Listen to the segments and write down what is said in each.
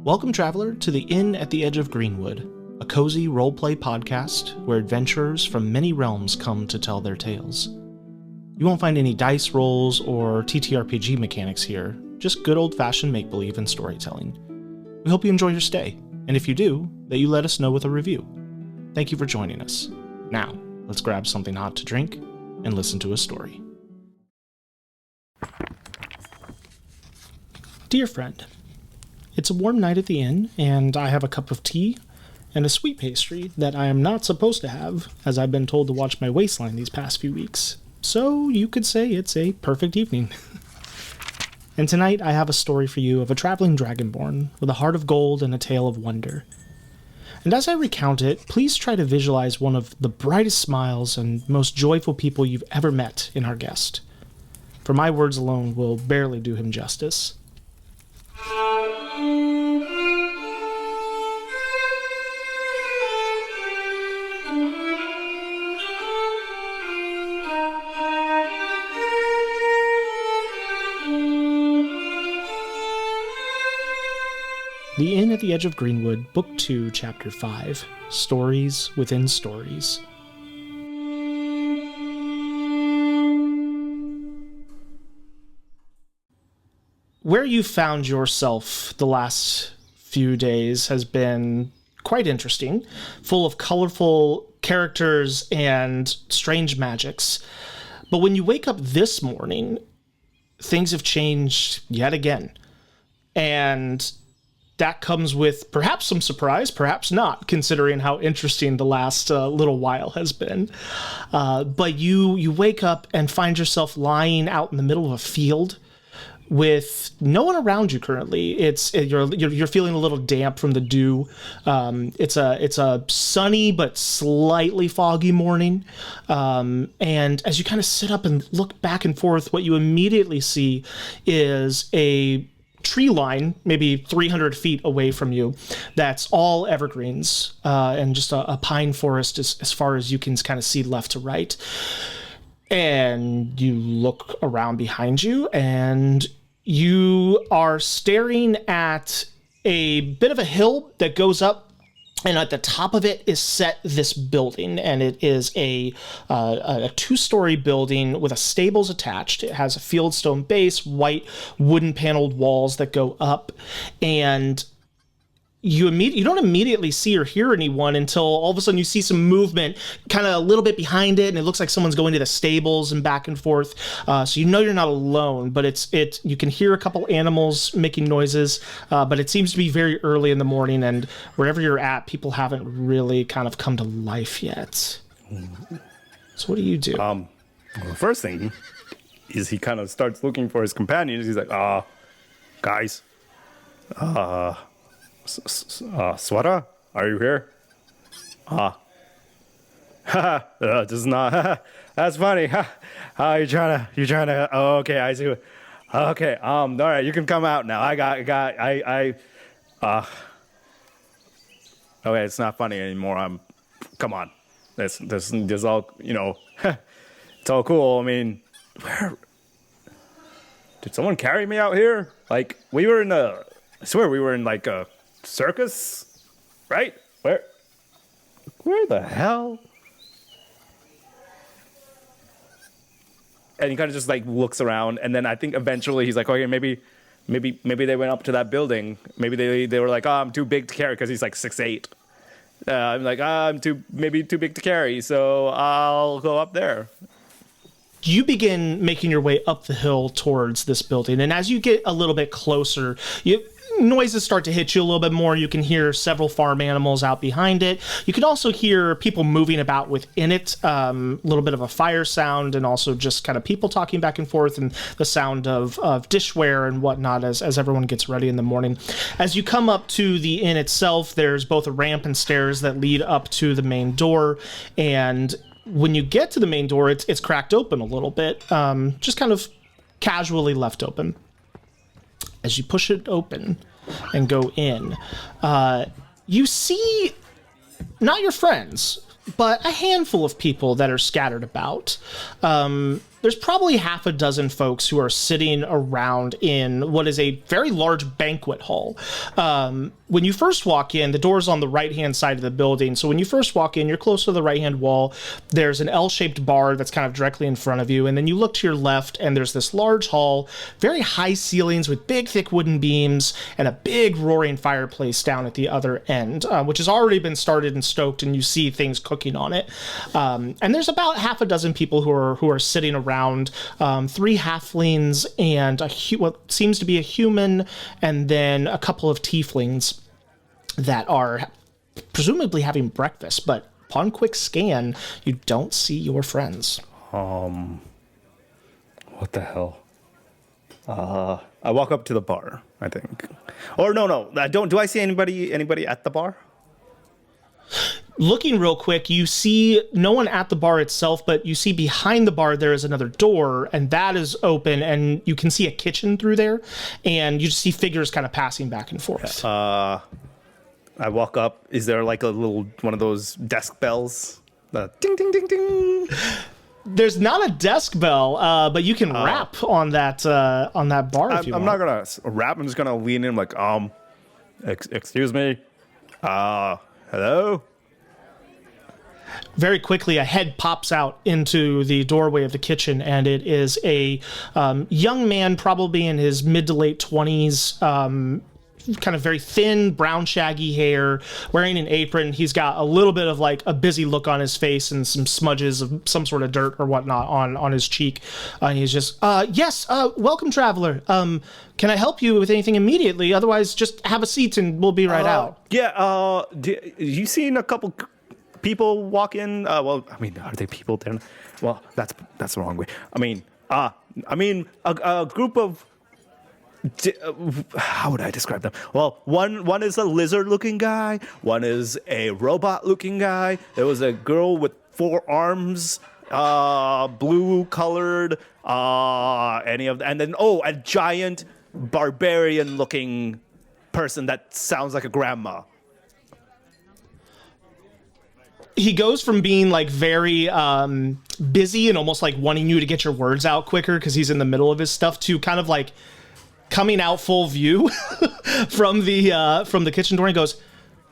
Welcome, traveler, to the Inn at the Edge of Greenwood, a cozy roleplay podcast where adventurers from many realms come to tell their tales. You won't find any dice rolls or TTRPG mechanics here, just good old-fashioned make-believe and storytelling. We hope you enjoy your stay, and if you do, that you let us know with a review. Thank you for joining us. Now, let's grab something hot to drink and listen to a story. Dear friend, it's a warm night at the inn, and I have a cup of tea and a sweet pastry that I am not supposed to have, as I've been told to watch my waistline these past few weeks. So you could say it's a perfect evening. And tonight I have a story for you of a traveling dragonborn with a heart of gold and a tale of wonder. And as I recount it, please try to visualize one of the brightest smiles and most joyful people you've ever met in our guest. For my words alone will barely do him justice. The Inn at the Edge of Greenwood, Book 2, Chapter 5, Stories Within Stories. Where you found yourself the last few days has been quite interesting, full of colorful characters and strange magics. But when you wake up this morning, things have changed yet again. And that comes with perhaps some surprise, perhaps not, considering how interesting the last little while has been. But you wake up and find yourself lying out in the middle of a field with no one around you currently. You're feeling a little damp from the dew. It's a sunny but slightly foggy morning. And as you kind of sit up and look back and forth, what you immediately see is a tree line, maybe 300 feet away from you, that's all evergreens and just a pine forest as far as you can kind of see left to right. And you look around behind you, and you are staring at a bit of a hill that goes up, and at the top of it is set this building, and it is a two-story building with a stables attached. It has a fieldstone base, white wooden paneled walls that go up, and you don't immediately see or hear anyone until all of a sudden you see some movement kind of a little bit behind it, and it looks like someone's going to the stables and back and forth. So you know you're not alone, but you can hear a couple animals making noises, but it seems to be very early in the morning, and wherever you're at, people haven't really kind of come to life yet. So what do you do? Well, the first thing is he kind of starts looking for his companions. He's like, guys, Swara, are you here? This is not, that's funny. You trying to, oh, okay, I see. Okay, all right, you can come out now. Okay, it's not funny anymore. Come on. This all, it's all cool. I mean, did someone carry me out here? Like, I swear we were in like a circus, right? Where the hell? And he kind of just like looks around, and then I think eventually he's like, okay, maybe they went up to that building. Maybe they were like, I'm too big to carry, because he's like 6'8". I'm like, I'm too big to carry, so I'll go up there. You begin making your way up the hill towards this building, and as you get a little bit closer, noises start to hit you a little bit more. You can hear several farm animals out behind it. You can also hear people moving about within it, a little bit of a fire sound, and also just kind of people talking back and forth, and the sound of dishware and whatnot as everyone gets ready in the morning. As you come up to the inn itself, there's both a ramp and stairs that lead up to the main door, and when you get to the main door, it's cracked open a little bit, just kind of casually left open. As you push it open and go in, you see not your friends, but a handful of people that are scattered about. there's probably half a dozen folks who are sitting around in what is a very large banquet hall. When you first walk in, the door's on the right-hand side of the building. So when you first walk in, you're close to the right-hand wall. There's an L-shaped bar that's kind of directly in front of you. And then you look to your left, and there's this large hall, very high ceilings with big, thick wooden beams, and a big roaring fireplace down at the other end, which has already been started and stoked, and you see things cooking on it. And there's about half a dozen people who are sitting around, 3 halflings and what seems to be a human, and then a couple of tieflings that are presumably having breakfast, but upon quick scan, you don't see your friends. What the hell? I walk up to the bar, I think. Or no, I don't. Do I see anybody at the bar? Looking real quick, you see no one at the bar itself, but you see behind the bar there is another door, and that is open, and you can see a kitchen through there, and you just see figures kind of passing back and forth. I walk up. Is there like a little one of those desk bells? Ding, ding, ding, ding. There's not a desk bell, but you can rap on that bar if you want. I'm not gonna rap. I'm just gonna lean in like, excuse me, hello. Very quickly, a head pops out into the doorway of the kitchen, and it is a young man, probably in his mid to late 20s, kind of very thin, brown, shaggy hair, wearing an apron. He's got a little bit of like a busy look on his face and some smudges of some sort of dirt or whatnot on his cheek. And he's just, yes, welcome, traveler. Can I help you with anything immediately? Otherwise, just have a seat and we'll be right out. Yeah, you seen a couple people walk in? Well, I mean, are they people there? Well, that's the wrong way. I mean, a group of... how would I describe them? Well, one is a lizard-looking guy. One is a robot-looking guy. There was a girl with 4 arms, blue-colored. And then a giant barbarian-looking person that sounds like a grandma. He goes from being like very busy and almost like wanting you to get your words out quicker because he's in the middle of his stuff to kind of like coming out full view from the kitchen door. And he goes,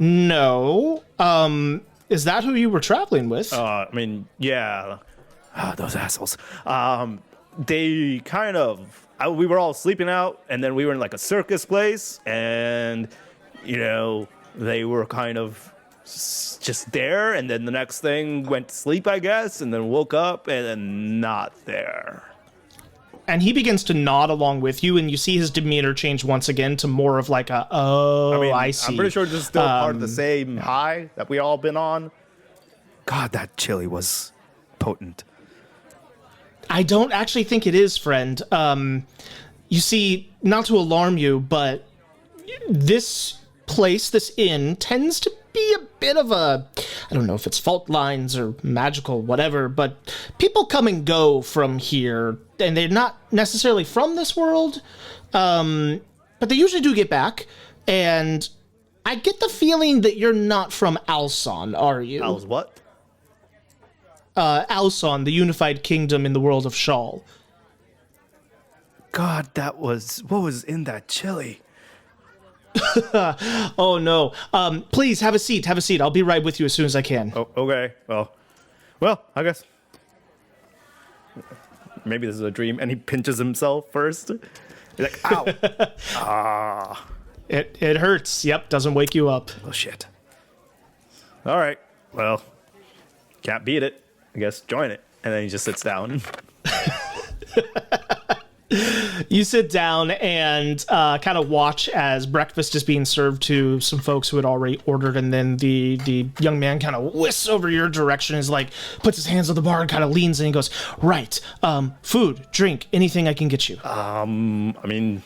"No, is that who you were traveling with?" I mean, yeah, those assholes. They kind of. We were all sleeping out, and then we were in like a circus place, and they were kind of just there, and then the next thing went to sleep, I guess, and then woke up and then not there. And he begins to nod along with you, and you see his demeanor change once again to more of like I see. I'm pretty sure this is still part of the same high that we all been on. God, that chili was potent. I don't actually think it is, friend. You see, not to alarm you, but this place, this inn, tends to be a bit of a, I don't know if it's fault lines or magical, whatever, but people come and go from here, and they're not necessarily from this world, but they usually do get back, and I get the feeling that you're not from Alson, are you? Al's what? Alson, the unified kingdom in the world of Shawl. God, what was in that chili? Oh no. Please have a seat. I'll be right with you as soon as I can. Oh, okay. Well, I guess maybe this is a dream. And he pinches himself first. He's like, ow. It hurts. Yep, doesn't wake you up. Oh shit. All right. Well, can't beat it. I guess join it. And then he just sits down. You sit down and kind of watch as breakfast is being served to some folks who had already ordered, and then the young man kind of whisks over your direction, is like, puts his hands on the bar and kind of leans in and goes, "Right, food, drink, anything I can get you." I mean,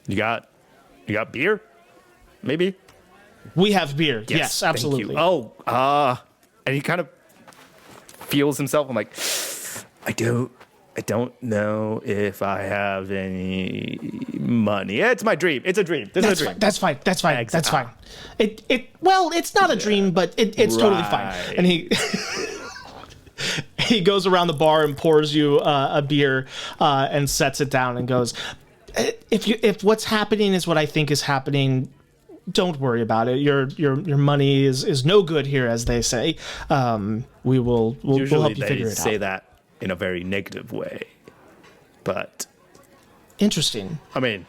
you got beer, maybe? We have beer. Yes, absolutely. Thank you. And he kind of feels himself. I'm like, I don't know if I have any money. It's my dream. It's a dream. That's fine. That's fine. That's fine. Well, it's not a dream, but it's totally fine. And he goes around the bar and pours you a beer and sets it down and goes, if what's happening is what I think is happening, don't worry about it. Your money is no good here, as they say. We'll help you figure it out. Usually they say that in a very negative way, but interesting. I mean,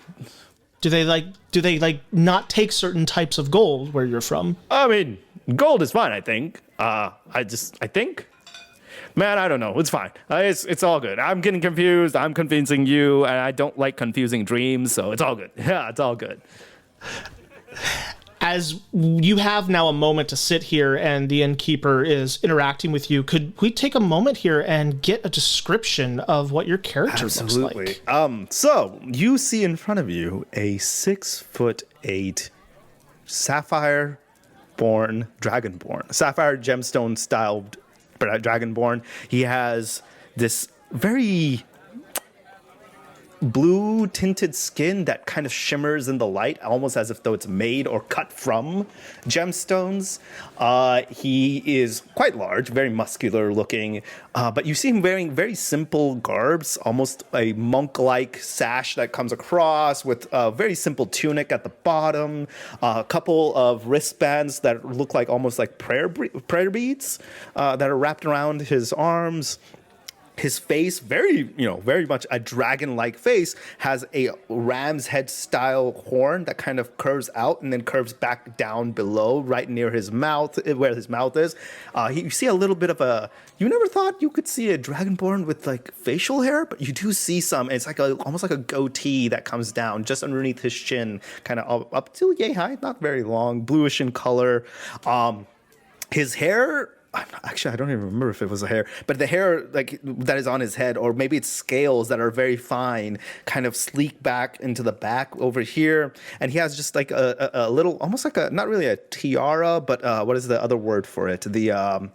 do they not take certain types of gold where you're from? I mean, gold is fine. I think. Man, I don't know. It's fine. It's all good. I'm getting confused. I'm convincing you, and I don't like confusing dreams, so it's all good. Yeah, it's all good. As you have now a moment to sit here and the innkeeper is interacting with you, could we take a moment here and get a description of what your character looks like? So you see in front of you a 6'8" sapphire-born dragonborn, sapphire gemstone styled dragonborn. He has this very blue tinted skin that kind of shimmers in the light, almost as if though it's made or cut from gemstones. He is quite large, very muscular looking, but you see him wearing very simple garbs, almost a monk-like sash that comes across with a very simple tunic at the bottom, a couple of wristbands that look like almost like prayer beads that are wrapped around his arms. His face, very much a dragon-like face, has a ram's head style horn that kind of curves out and then curves back down below, right near his mouth, where his mouth is. You see a little bit of a. You never thought you could see a dragonborn with like facial hair, but you do see some. And it's like almost like a goatee that comes down just underneath his chin, kind of up to yay high, not very long, bluish in color. His hair. Actually, I don't even remember if it was a hair, but the hair like that is on his head, or maybe it's scales that are very fine, kind of sleek back into the back over here. And he has just like a little, almost like a, not really a tiara, but what is the other word for it? A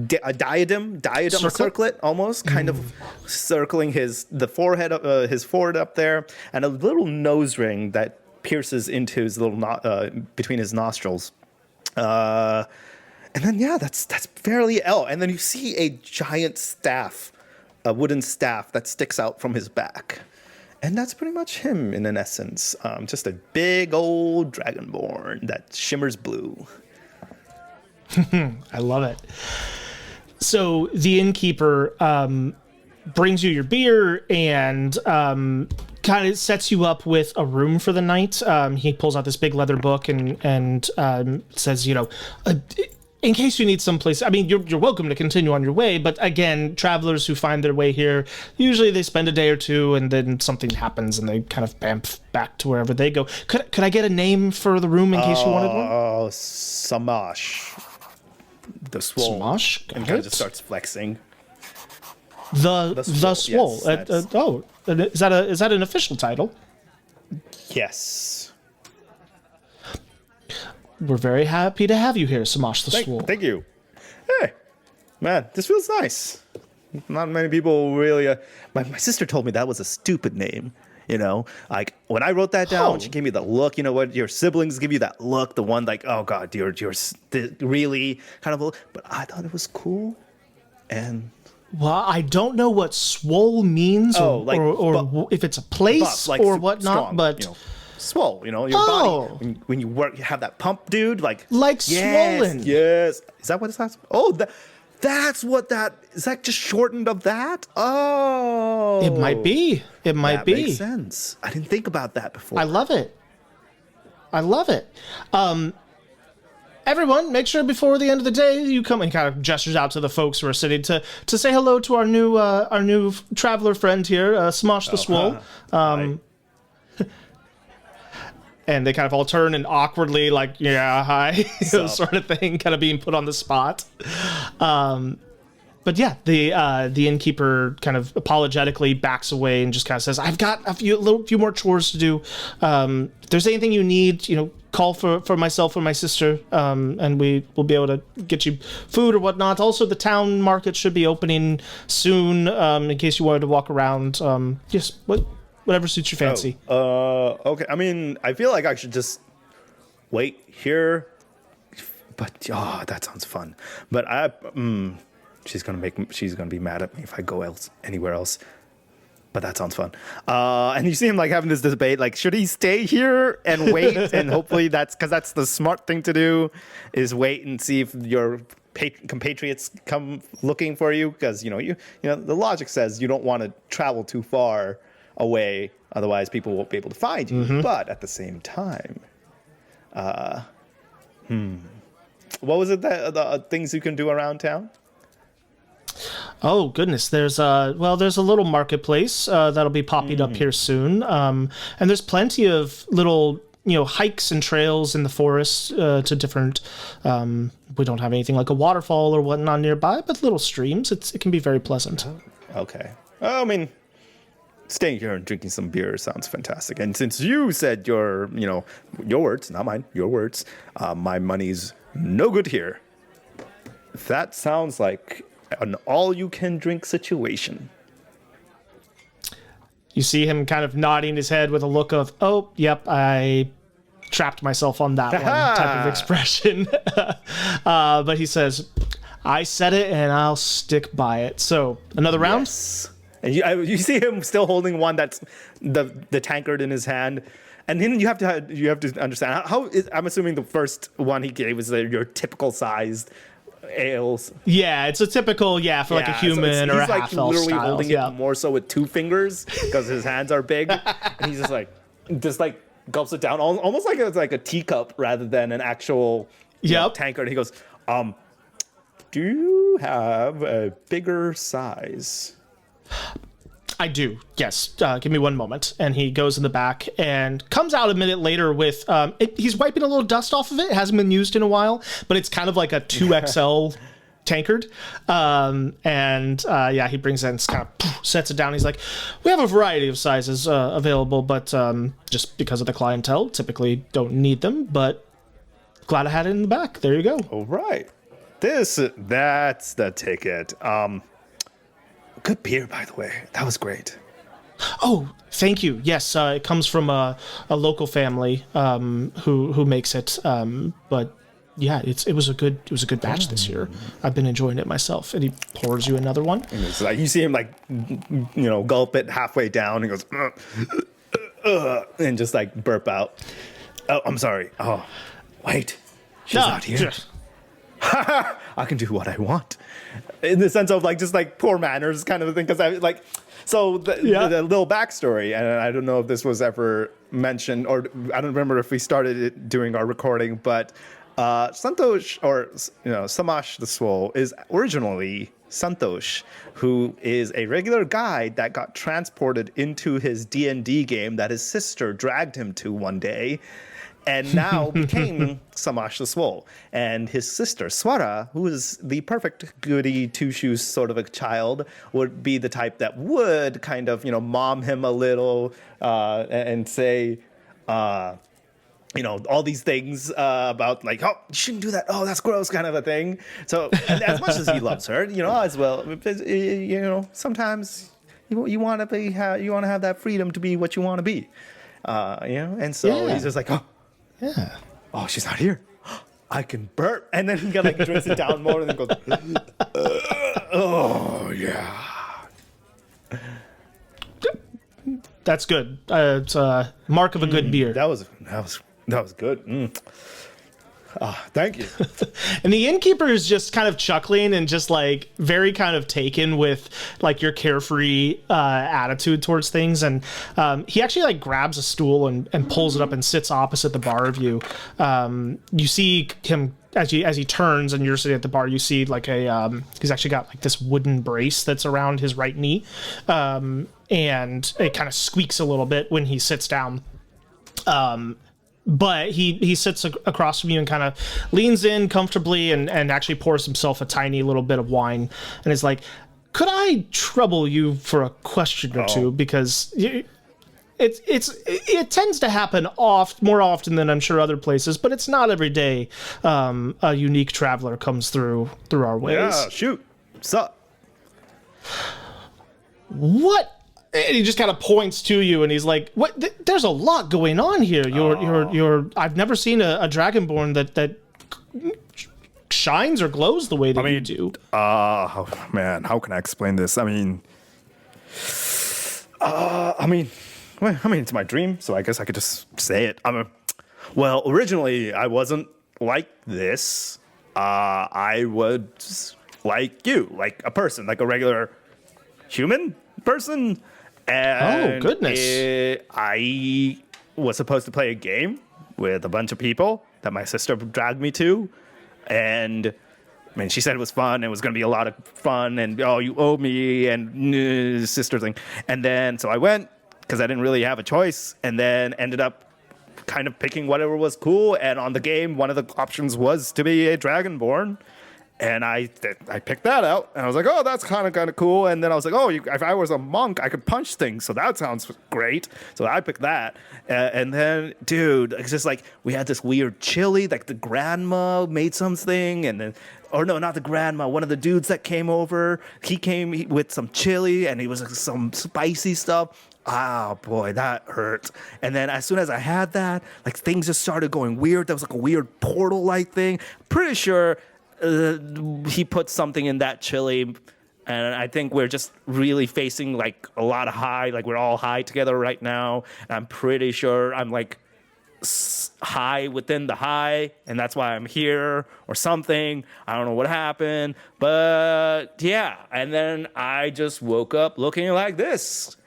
diadem, circlet, almost kind of circling his forehead up there, and a little nose ring that pierces into his little between his nostrils. And then, yeah, that's fairly And then you see a giant staff, a wooden staff that sticks out from his back. And that's pretty much him in an essence. Just a big old dragonborn that shimmers blue. I love it. So the innkeeper brings you your beer and kind of sets you up with a room for the night. He pulls out this big leather book and says, in case you need someplace, I mean, you're welcome to continue on your way, but again, travelers who find their way here, usually they spend a day or two and then something happens and they kind of bamf back to wherever they go. Could I get a name for the room in case you wanted one? Oh, Samash. The Swole. Samash? And kind of just starts flexing. The Swole. Yes, is that an official title? Yes. We're very happy to have you here, Samash the Swole. Thank you. Hey, man, this feels nice. Not many people really. My sister told me that was a stupid name. Like when I wrote that down, she gave me the look. You know what? Your siblings give you that look, the one like, oh god, you're really kind of. But I thought it was cool, and. Well, I don't know what swole means, or if it's a place like or whatnot, strong, but. Swole, your body when you work, you have that pump, dude. Like swollen. Yes. Is that what it's that? Oh, that's what that is. That just shortened of that. Oh, it might be. It might be. Makes sense. I didn't think about that before. I love it. Everyone, make sure before the end of the day you come and kind of gestures out to the folks who are sitting to say hello to our new traveler friend here, Samash the Swole. And they kind of all turn and awkwardly, like, yeah, hi, sort of thing, kind of being put on the spot. But yeah, the innkeeper kind of apologetically backs away and just kind of says, "I've got a few more chores to do. If there's anything you need, call for myself or my sister, and we will be able to get you food or whatnot. Also, the town market should be opening soon, in case you wanted to walk around. Whatever suits your fancy." Okay. I mean, I feel like I should just wait here, but that sounds fun. But she's gonna be mad at me if I go anywhere else. But that sounds fun. And you see him like having this debate, like, should he stay here and wait? And hopefully that's the smart thing to do, is wait and see if your compatriots come looking for you. Because, you know, the logic says you don't want to travel too far away. Otherwise, people won't be able to find you. Mm-hmm. But at the same time, what was it that the things you can do around town? Oh goodness, there's a little marketplace that'll be popping up here soon, and there's plenty of little hikes and trails in the forest to different. We don't have anything like a waterfall or whatnot nearby, but little streams. It can be very pleasant. Okay, I mean, staying here and drinking some beer sounds fantastic. And since you said your words, not mine, your words, my money's no good here. That sounds like an all-you-can-drink situation. You see him kind of nodding his head with a look of, oh, yep, I trapped myself on that one type of expression. But he says, I said it and I'll stick by it. So, another round? Yes. And you see him still holding one that's the tankard in his hand. And then you have to understand, I'm assuming the first one he gave was your typical sized ales. Yeah, it's a typical, for like a human or a half elf style. He's literally holding it more so with 2 fingers because his hands are big, and he's just like gulps it down, almost like it's like a teacup rather than an actual tankard. And he goes, "Do you have a bigger size?" I do, yes. Give me one moment. And he goes in the back and comes out a minute later with, he's wiping a little dust off of it. It hasn't been used in a while, but it's kind of like a 2XL tankard. He brings it and kind of sets it down. He's like, we have a variety of sizes available, but just because of the clientele, typically don't need them, but glad I had it in the back. There you go. All right. That's the ticket. Good beer, by the way. That was great. Oh, thank you. Yes, it comes from a local family who makes it. But yeah, it was a good batch this year. I've been enjoying it myself. And he pours you another one. And it's like you see him gulp it halfway down and goes and just like burp out. Oh, I'm sorry. Oh, wait, she's not here. I can do what I want, in the sense of just poor manners kind of a thing. Because the little backstory, and I don't know if this was ever mentioned, or I don't remember if we started it during our recording, but Santosh, or Samash the Swole, is originally Santosh, who is a regular guide that got transported into his D&D game that his sister dragged him to one day, and now became Samash the Swole. And his sister, Swara, who is the perfect goody two-shoes sort of a child, would be the type that would kind of, mom him a little and say, all these things about oh, you shouldn't do that. Oh, that's gross, kind of a thing. So as much as he loves her, as well, sometimes you want to have that freedom to be what you want to be, And so he's just like, oh. Yeah. Oh, she's not here. I can burp. And then he drinks it down more and then goes, oh, yeah. That's good. It's a mark of a good beer. That was good. Thank you. And the innkeeper is just kind of chuckling and just very kind of taken with your carefree attitude towards things. And he actually grabs a stool and pulls it up and sits opposite the bar of you. You see him as he turns and you're sitting at the bar. You see he's actually got this wooden brace that's around his right knee, and it kind of squeaks a little bit when he sits down. But he sits across from you and kind of leans in comfortably and actually pours himself a tiny little bit of wine and is like, could I trouble you for a question or two? Because it tends to happen more often than I'm sure other places, but it's not every day a unique traveler comes through our ways. Yeah, shoot. What's up? What? And he just kind of points to you, and he's like, "What? There's a lot going on here. I've never seen a dragonborn that shines or glows the way that you do. Oh man, how can I explain this? It's my dream, so I guess I could just say it. Well, originally I wasn't like this. I was like you, like a person, like a regular human person. And goodness. I was supposed to play a game with a bunch of people that my sister dragged me to. And she said it was fun. It was going to be a lot of fun. And, you owe me and sister thing. And then, so I went because I didn't really have a choice. And then ended up kind of picking whatever was cool. And on the game, one of the options was to be a Dragonborn. And I picked that out, and I was like, oh, that's kind of cool. And then I was like, oh, if I was a monk, I could punch things, so that sounds great. So I picked that. And then, dude, it's just like, we had this weird chili, like the grandma made something, and then, or no, not the grandma, one of the dudes that came over, he came with some chili, and he was like, some spicy stuff. Oh, boy, that hurt. And then as soon as I had that, like, things just started going weird. There was like a weird portal-like thing. Pretty sure he put something in that chili, and I think we're just really facing like a lot of high, like we're all high together right now, and I'm pretty sure I'm like high within the high, and that's why I'm here or something. I don't know what happened, but yeah. And then I just woke up looking like this.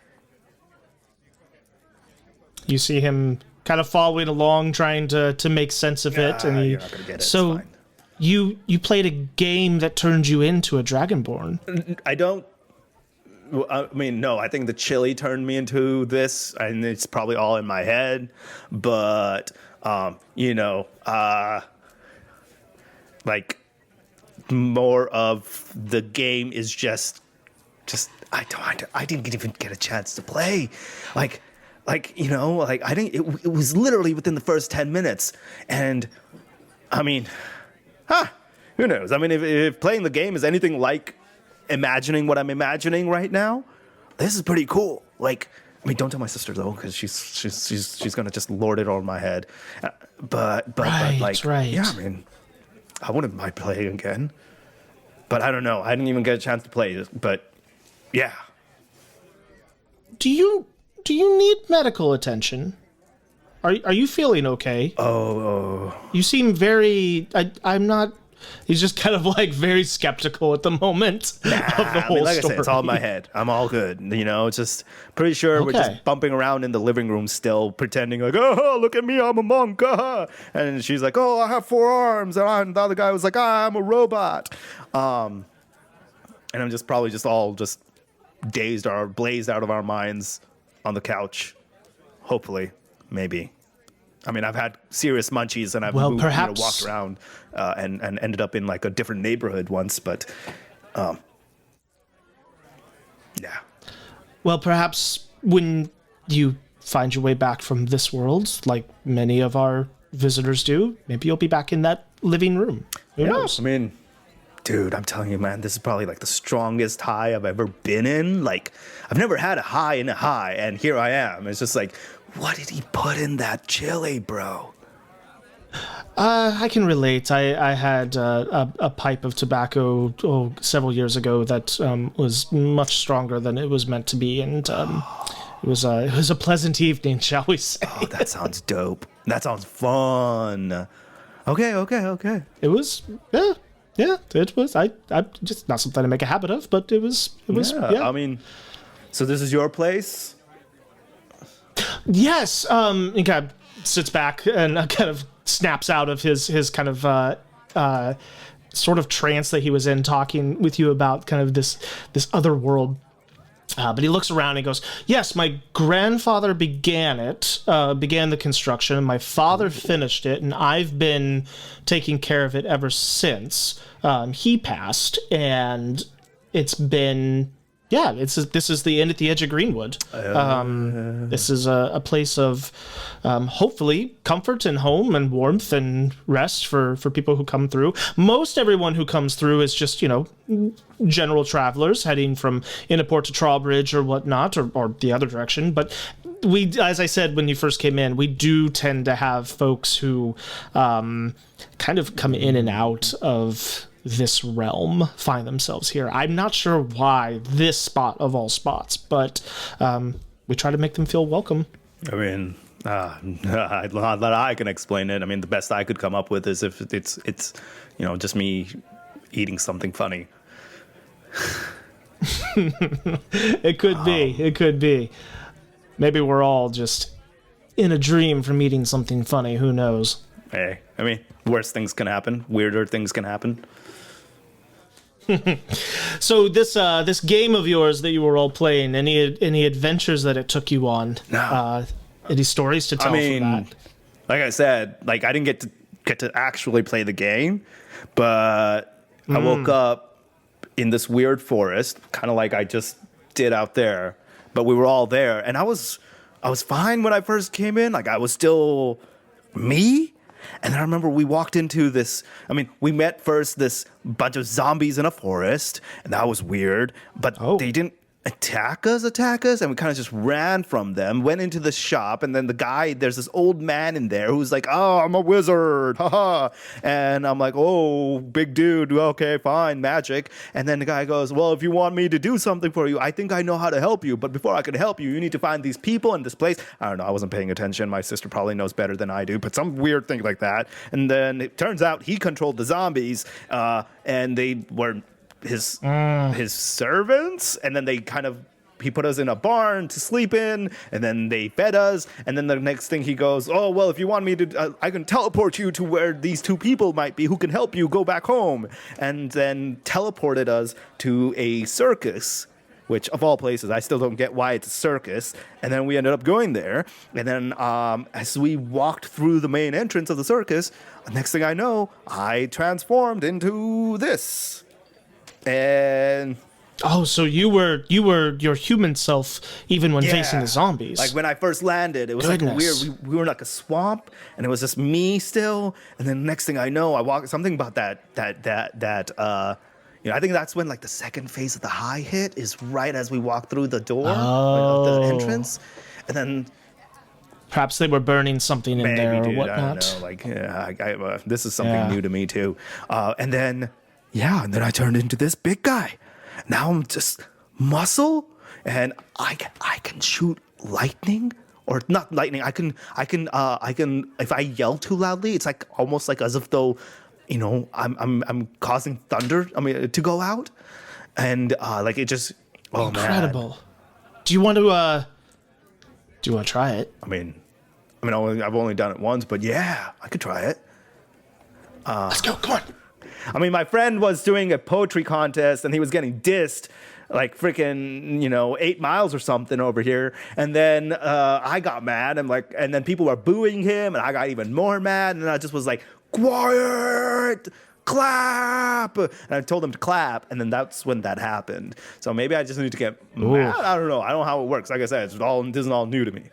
You see him kind of following along, trying to make sense of it, and you're not gonna get it. So it's fine. You played a game that turned you into a Dragonborn. I don't. No, I think the chili turned me into this, and it's probably all in my head. But like more of the game is just I didn't even get a chance to play, I didn't. It was literally within the first 10 minutes, and who knows? If playing the game is anything like imagining what I'm imagining right now, this is pretty cool. Don't tell my sister though, because she's gonna just lord it over my head. But yeah, I wouldn't mind playing again. But I don't know. I didn't even get a chance to play it. But yeah. Do you need medical attention? Are you feeling okay? Oh. You seem very... I'm not... He's just kind of like very skeptical at the moment of the whole like story. I said, it's all in my head. I'm all good. It's just pretty sure we're just bumping around in the living room still, pretending like, oh, look at me, I'm a monk. And she's like, oh, I have 4 arms. And the other guy was like, I'm a robot. And I'm just probably just all just dazed or blazed out of our minds on the couch. Hopefully. Maybe. I've had serious munchies, and I've walked around and ended up in like a different neighborhood once, but yeah. Well, perhaps when you find your way back from this world, like many of our visitors do, maybe you'll be back in that living room. Who knows? Dude, I'm telling you, man, this is probably like the strongest high I've ever been in. Like, I've never had a high in a high, and here I am. It's just like, what did he put in that chili, bro? I can relate. I had a pipe of tobacco several years ago that was much stronger than it was meant to be, and it was a pleasant evening, shall we say? Oh, that sounds dope. That sounds fun. Okay. It was, yeah. It was. I just not something to make a habit of, but it was. Yeah. So this is your place? Yes. He kind of sits back and kind of snaps out of his kind of sort of trance that he was in, talking with you about kind of this other world. But he looks around and he goes, yes, my grandfather began the construction, and my father finished it, and I've been taking care of it ever since he passed, and it's been... Yeah, this is the inn at the Edge of Greenwood. This is a place of hopefully comfort and home and warmth and rest for people who come through. Most everyone who comes through is just, general travelers heading from Innkeeper to Trawbridge or whatnot, or the other direction. But we, as I said when you first came in, we do tend to have folks who kind kind of come in and out of this realm find themselves here. I'm not sure why this spot of all spots, but we try to make them feel welcome. I mean, not that I can explain it. I mean, the best I could come up with is if it's just me eating something funny. It could be. It could be. Maybe we're all just in a dream from eating something funny. Who knows? Hey, I mean, worse things can happen. Weirder things can happen. So this game of yours that you were all playing, any adventures that it took you on? No. Any stories to tell from that? Like I said, like I didn't get to actually play the game, but I woke up in this weird forest, kind of like I just did out there. But we were all there, and I was fine when I first came in. Like I was still me. And then I remember we walked into this, we met first this bunch of zombies in a forest, and that was weird, but they didn't attack us, and we kind of just ran from them, went into the shop, and then there's this old man in there who's like, oh, I'm a wizard, haha, and I'm like, oh, big dude, okay, fine, magic, and then the guy goes, well, if you want me to do something for you, I think I know how to help you, but before I can help you, you need to find these people in this place. I don't know, I wasn't paying attention, my sister probably knows better than I do, but some weird thing like that, and then it turns out he controlled the zombies, and they were his servants, and then he put us in a barn to sleep in, and then they fed us, and then the next thing he goes, oh, well, if you want me to, I can teleport you to where these two people might be who can help you go back home, and then teleported us to a circus, which of all places, I still don't get why it's a circus, and then we ended up going there, and then as we walked through the main entrance of the circus, the next thing I know, I transformed into this. And so you were your human self even when facing the zombies. Like when I first landed, it was like weird. We were in like a swamp, and it was just me still. And then the next thing I know, I walk something about that. I think that's when like the second phase of the high hit is right as we walk through the door of the entrance, and then. Perhaps they were burning something in there or whatnot. I don't know. Like, this is something new to me too. And then I turned into this big guy. Now I'm just muscle, and I can shoot lightning, or not lightning. I can. If I yell too loudly, it's like almost like as if though, I'm causing thunder. To go out, and like it just. Oh, incredible. Man. Do you want to try it? I've only done it once, but yeah, I could try it. Let's go. Come on. My friend was doing a poetry contest, and he was getting dissed like freaking, 8 miles or something over here. And then I got mad, and then people were booing him, and I got even more mad. And I just was like, quiet, clap. And I told him to clap, and then that's when that happened. So maybe I just need to get mad. I don't know. I don't know how it works. Like I said, this is all new to me.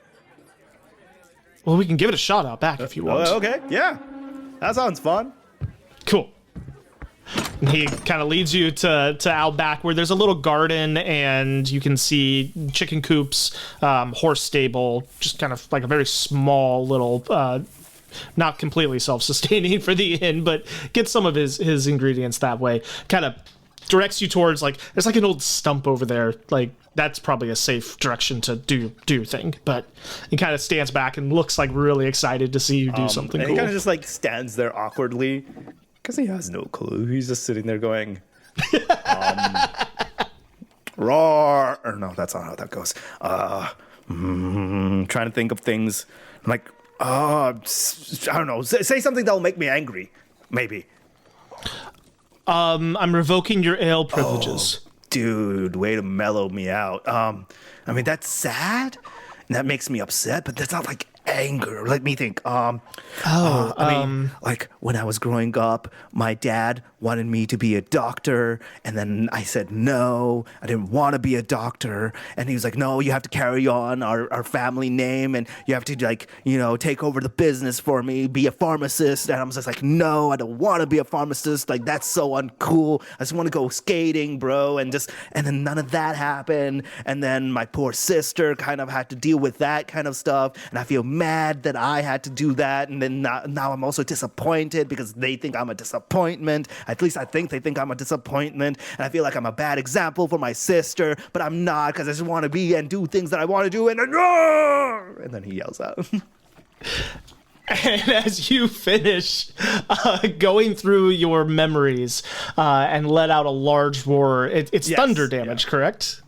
Well, we can give it a shot out back if you want. Okay, yeah. That sounds fun. Cool. And he kind of leads you to out back where there's a little garden, and you can see chicken coops, horse stable, just kind of like a very small little, not completely self-sustaining for the inn, but get some of his ingredients that way. Kind of directs you towards, like, there's like an old stump over there, like, that's probably a safe direction to do your thing, but he kind of stands back and looks like really excited to see you do something and cool. He kind of just like stands there awkwardly because he has no clue. He's just sitting there going, roar. Or no, that's not how that goes. Trying to think of things. I'm like, I don't know. Say something that'll make me angry, maybe. I'm revoking your ale privileges. Dude, way to mellow me out. That's sad, and that makes me upset, but that's not like anger. Let me think. Like when I was growing up, my dad wanted me to be a doctor, and then I said no, I didn't want to be a doctor, and he was like, no, you have to carry on our family name, and you have to take over the business for me, be a pharmacist, and I was just like, no, I don't want to be a pharmacist, like that's so uncool, I just want to go skating, bro, and then none of that happened, and then my poor sister kind of had to deal with that kind of stuff, and I feel mad that I had to do that, and then now I'm also disappointed because they think I'm a disappointment. At least I think they think I'm a disappointment, and I feel like I'm a bad example for my sister, but I'm not because I just want to be and do things that I want to do, and then he yells out. And as you finish going through your memories and let out a large roar, it's thunder damage, correct?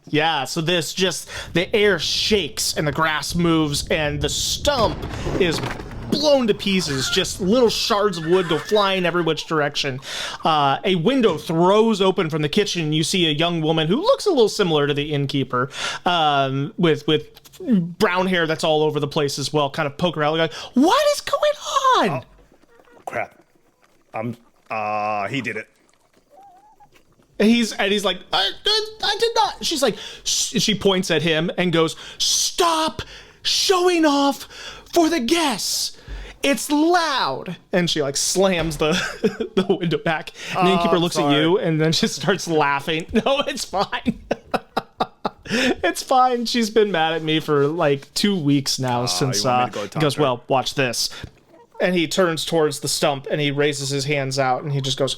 Yeah, so the air shakes and the grass moves and the stump is blown to pieces. Just little shards of wood go flying every which direction. A window throws open from the kitchen and you see a young woman who looks a little similar to the innkeeper with brown hair that's all over the place as well, kind of poke around like, what is going on? Oh, crap. He did it. And he's like, I did not. She's like, she points at him and goes, stop showing off for the guests. It's loud. And she like slams the window back. And the innkeeper looks at you and then just starts laughing. No, it's fine. It's fine. She's been mad at me for like 2 weeks now since he goes, well, watch this. And he turns towards the stump and he raises his hands out and he just goes,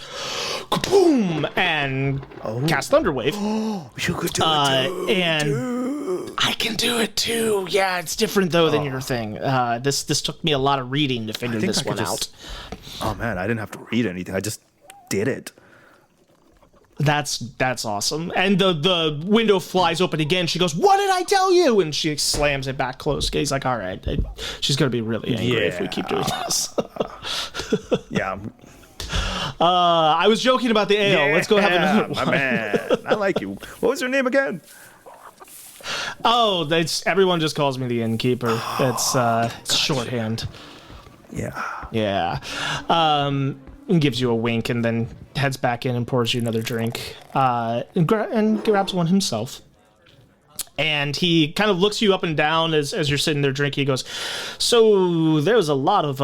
kaboom, and casts Thunderwave. Oh, you could do it too. And I can do it too. Yeah, it's different though than your thing. This took me a lot of reading to figure this one out. Oh man, I didn't have to read anything. I just did it. That's awesome. And the window flies open again. She goes, what did I tell you? And she slams it back closed. He's like, all right, she's going to be really angry if we keep doing this. Yeah. I was joking about the ale. Let's go have another one. My man. I like you. What was your name again? Oh, everyone just calls me the innkeeper. It's shorthand. Yeah. Yeah. And gives you a wink and then heads back in and pours you another drink and grabs one himself. And he kind of looks you up and down as you're sitting there drinking. He goes, so there's a lot of,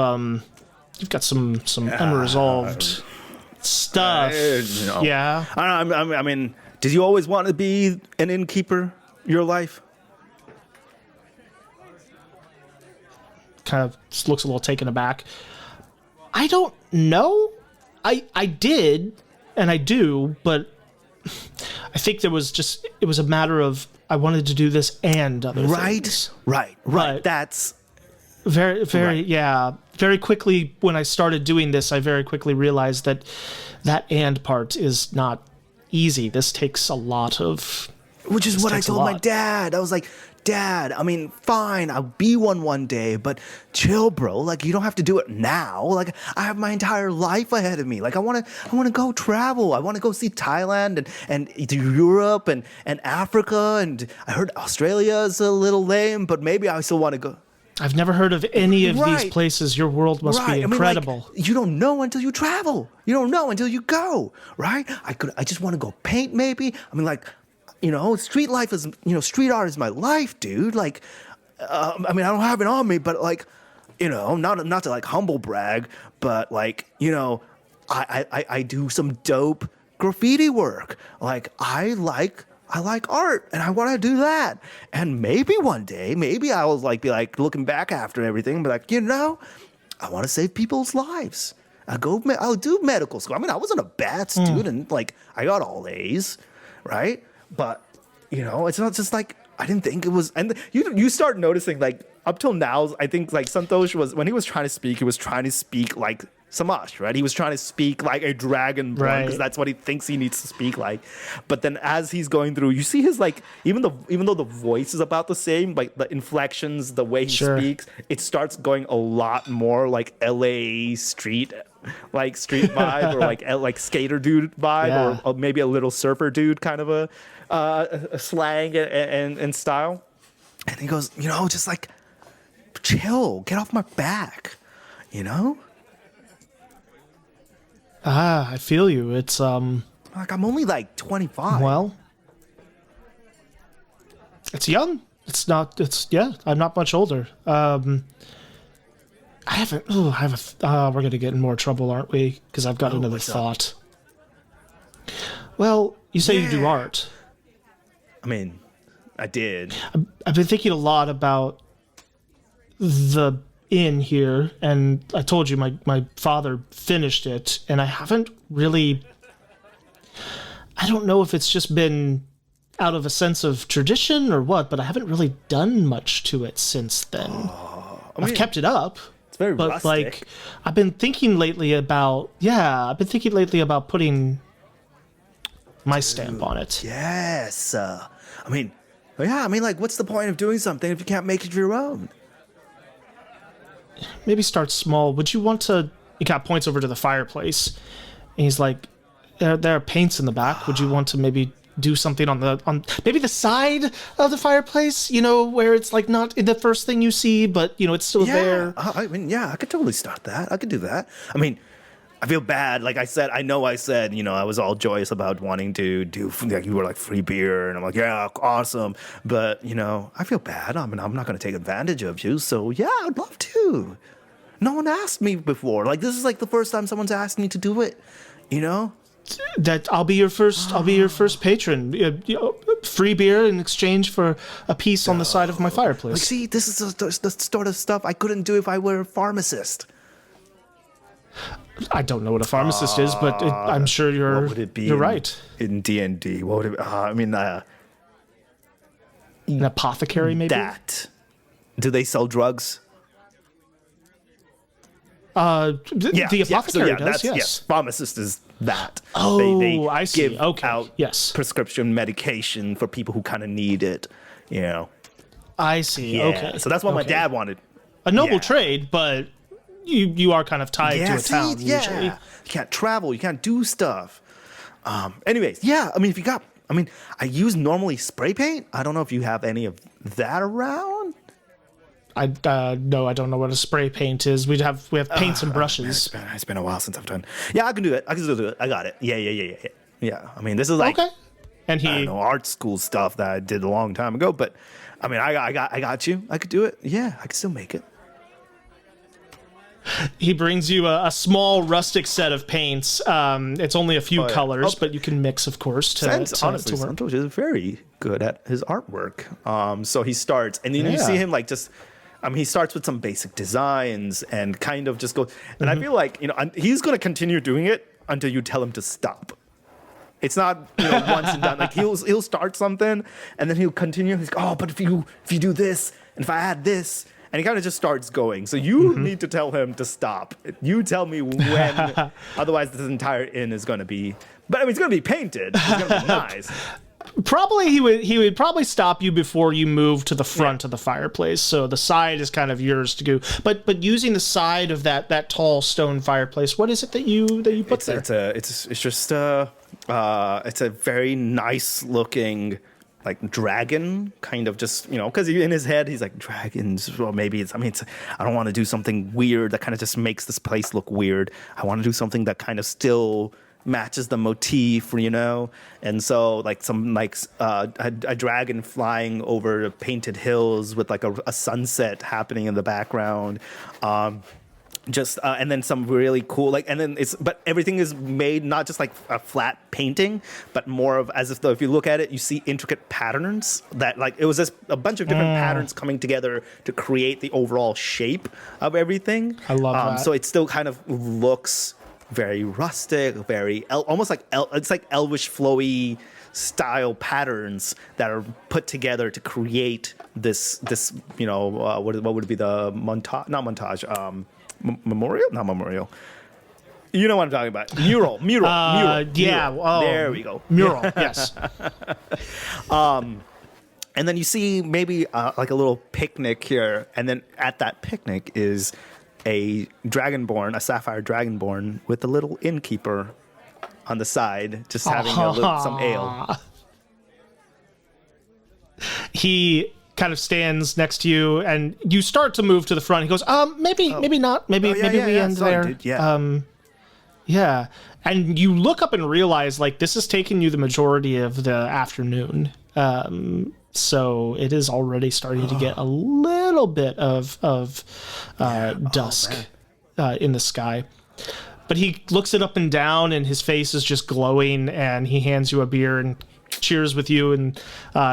you've got some unresolved stuff. Yeah. I mean, did you always want to be an innkeeper your life? Kind of looks a little taken aback. I don't know. I did, and I do, but I think it was a matter of I wanted to do this and other things. Right. That's very, right. Yeah. Very quickly, when I started doing this, I very quickly realized that and part is not easy. This takes a lot of... Which is what I told my dad. I was like, Dad, I mean, fine, I'll be one day, but chill, bro. Like, you don't have to do it now. Like, I have my entire life ahead of me. Like, I want to go travel. I want to go see Thailand and Europe and Africa. And I heard Australia is a little lame, but maybe I still want to go. I've never heard of any of these places. Your world must be incredible. I mean, like, you don't know until you travel. You don't know until you go, right? I just want to go paint, maybe. I mean, like... street life is, street art is my life, dude. Like, I mean, I don't have it on me, but like, not to like humble brag, but like, I do some dope graffiti work. Like, I like art and I want to do that. And maybe one day, I'll be looking back after everything and be like, I want to save people's lives. I'll do medical school. I mean, I wasn't a bad student. Like, I got all A's, right? But, it's not just like, I didn't think it was, and you start noticing, like, up till now, I think, like, Santosh when he was trying to speak like Samash, right? He was trying to speak like a dragonborn, because that's what he thinks he needs to speak like. But then as he's going through, you see his, like, even though the voice is about the same, like, the inflections, the way he speaks, it starts going a lot more like LA street vibe, or like skater dude vibe, or maybe a little surfer dude kind of a slang and style. And he goes, just like, chill, get off my back, I feel you. It's like, I'm only like 25. Well, it's young. I'm not much older. We're gonna get in more trouble, aren't we? Because I've got another thought. Well, you say you do art. I mean, I did. I've been thinking a lot about the inn here, and I told you my father finished it, and I haven't really... I don't know if it's just been out of a sense of tradition or what, but I haven't really done much to it since then. I've kept it up. It's very but rustic. like I've been thinking lately about putting my stamp on it. Yes. Like, what's the point of doing something if you can't make it your own? Maybe start small. Would you want to... He kind of points over to the fireplace, and he's like, there are paints in the back. Would you want to maybe do something on maybe the side of the fireplace, where it's like not the first thing you see, but it's still there? I could totally start that. I could do that. I mean, I feel bad. Like I said, I was all joyous about wanting to do, like, you were like, free beer, and I'm like, yeah, awesome. But, I feel bad. I mean, I'm not going to take advantage of you. So yeah, I'd love to. No one asked me before. Like, this is like the first time someone's asked me to do it, That I'll be your first patron. Free beer in exchange for a piece on the side of my fireplace. Like, see, this is the sort of stuff I couldn't do if I were a pharmacist. I don't know what a pharmacist is, but I'm sure you're. What would it be? You're right. In D&D, what would it be? An apothecary, maybe. That. Do they sell drugs? The apothecary does. Yes. Pharmacist is that. Oh, they I see. Give Okay. out prescription medication for people who kind of need it. I see. Yeah. Okay. So that's what my dad wanted. A noble trade, but you are kind of tied to a town usually. You can't travel. You can't do stuff. Anyways, if you got... I use normally spray paint. I don't know if you have any of that around. No, I don't know what a spray paint is. We have paints and brushes. It's been a while since I've done. Yeah, I can do it. I can still do it. I got it. Yeah. This is like and he art school stuff that I did a long time ago. But I got you. I could do it. Yeah, I could still make it. He brings you a small rustic set of paints. It's only a few colors, but you can mix, of course, to work. Santosh is very good at his artwork. So he starts, and then you see him like just... he starts with some basic designs and kind of just goes... And I feel like, he's going to continue doing it until you tell him to stop. It's not, once and done. Like, he'll start something, and then he'll continue. He's like, but if you do this, and if I add this... And he kind of just starts going. So you need to tell him to stop. You tell me when. Otherwise, this entire inn is going to be... But it's going to be painted. It's going to be nice. Probably he would probably stop you before you move to the front of the fireplace. So the side is kind of yours to go. But using the side of that tall stone fireplace, what is it that you put there? It's a very nice looking, like, dragon, kind of, just, because in his head he's like, dragons. Well, maybe it's. I don't want to do something weird that kind of just makes this place look weird. I want to do something that kind of still matches the motif, and so like a dragon flying over painted hills with like a sunset happening in the background, and then some really cool but everything is made not just like a flat painting, but more of as if you look at it, you see intricate patterns that like it was just a bunch of different patterns coming together to create the overall shape of everything. I love that. So it still kind of looks very rustic, very almost like it's like elvish flowy style patterns that are put together to create this what would it be, the montage, not montage, memorial, not memorial. You know what I'm talking about. Mural. Yeah. Mural. There we go. Mural. Yes. And then you see maybe like a little picnic here, and then at that picnic is a sapphire dragonborn with a little innkeeper on the side, just having some ale. He kind of stands next to you, and you start to move to the front. He goes, maybe not. Maybe we end there. Dude, yeah. And you look up and realize, like, this has taken you the majority of the afternoon. So it is already starting to get a little bit of dusk in the sky. But he looks it up and down, and his face is just glowing, and he hands you a beer and cheers with you and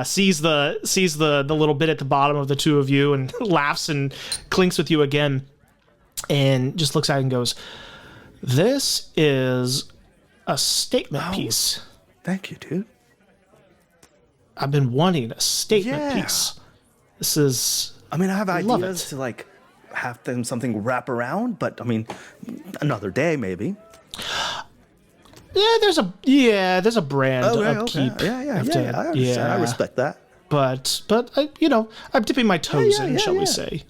sees the little bit at the bottom of the two of you and laughs and clinks with you again, and just looks at it and goes, "This is a statement piece. Thank you, dude. I've been wanting a statement Yeah. piece. This is." I mean, I have love ideas it. to like have them something wrap around, but I mean, another day maybe. Yeah, there's a brand upkeep. Yeah. I understand. I respect that. But I'm dipping my toes in, shall we yeah. say?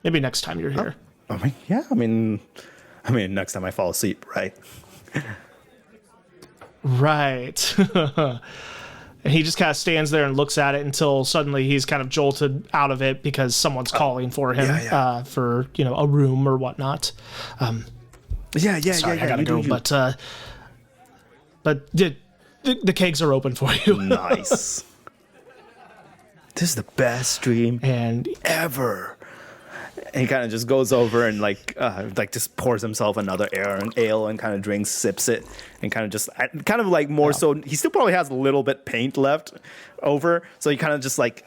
Maybe next time you're here. I mean, next time I fall asleep, right? Right. And he just kind of stands there and looks at it until suddenly he's kind of jolted out of it because someone's calling for him for a room or whatnot. Yeah. Sorry, I gotta go. But the kegs are open for you. Nice. This is the best stream And ever. And he kind of just goes over and like just pours himself another ale and kind of drinks, sips it, and kind of like more so. He still probably has a little bit paint left over, so he kind of just like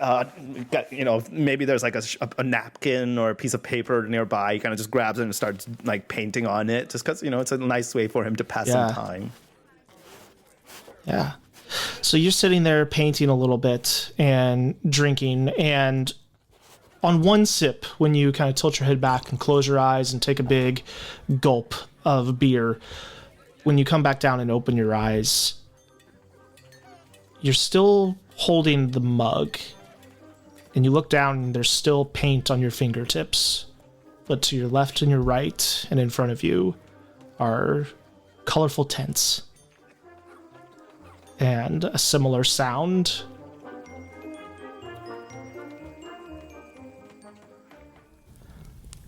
maybe there's like a napkin or a piece of paper nearby. He kind of just grabs it and starts like painting on it, just because it's a nice way for him to pass some time. Yeah. So you're sitting there painting a little bit and drinking, and on one sip, when you kind of tilt your head back and close your eyes and take a big gulp of beer, when you come back down and open your eyes, you're still holding the mug. And you look down and there's still paint on your fingertips. But to your left and your right and in front of you are colorful tents. And a similar sound.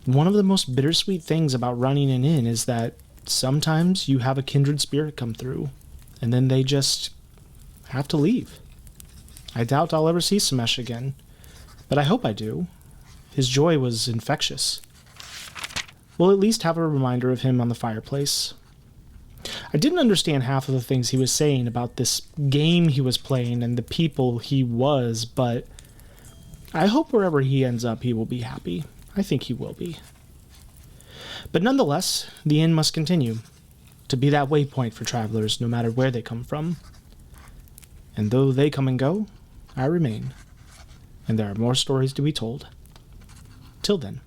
One of the most bittersweet things about running an inn is that sometimes you have a kindred spirit come through, and then they just have to leave. I doubt I'll ever see Samash again, but I hope I do. His joy was infectious. We'll at least have a reminder of him on the fireplace. I didn't understand half of the things he was saying about this game he was playing and the people he was, but I hope wherever he ends up, he will be happy. I think he will be. But nonetheless, the inn must continue to be that waypoint for travelers no matter where they come from. And though they come and go, I remain. And there are more stories to be told. Till then.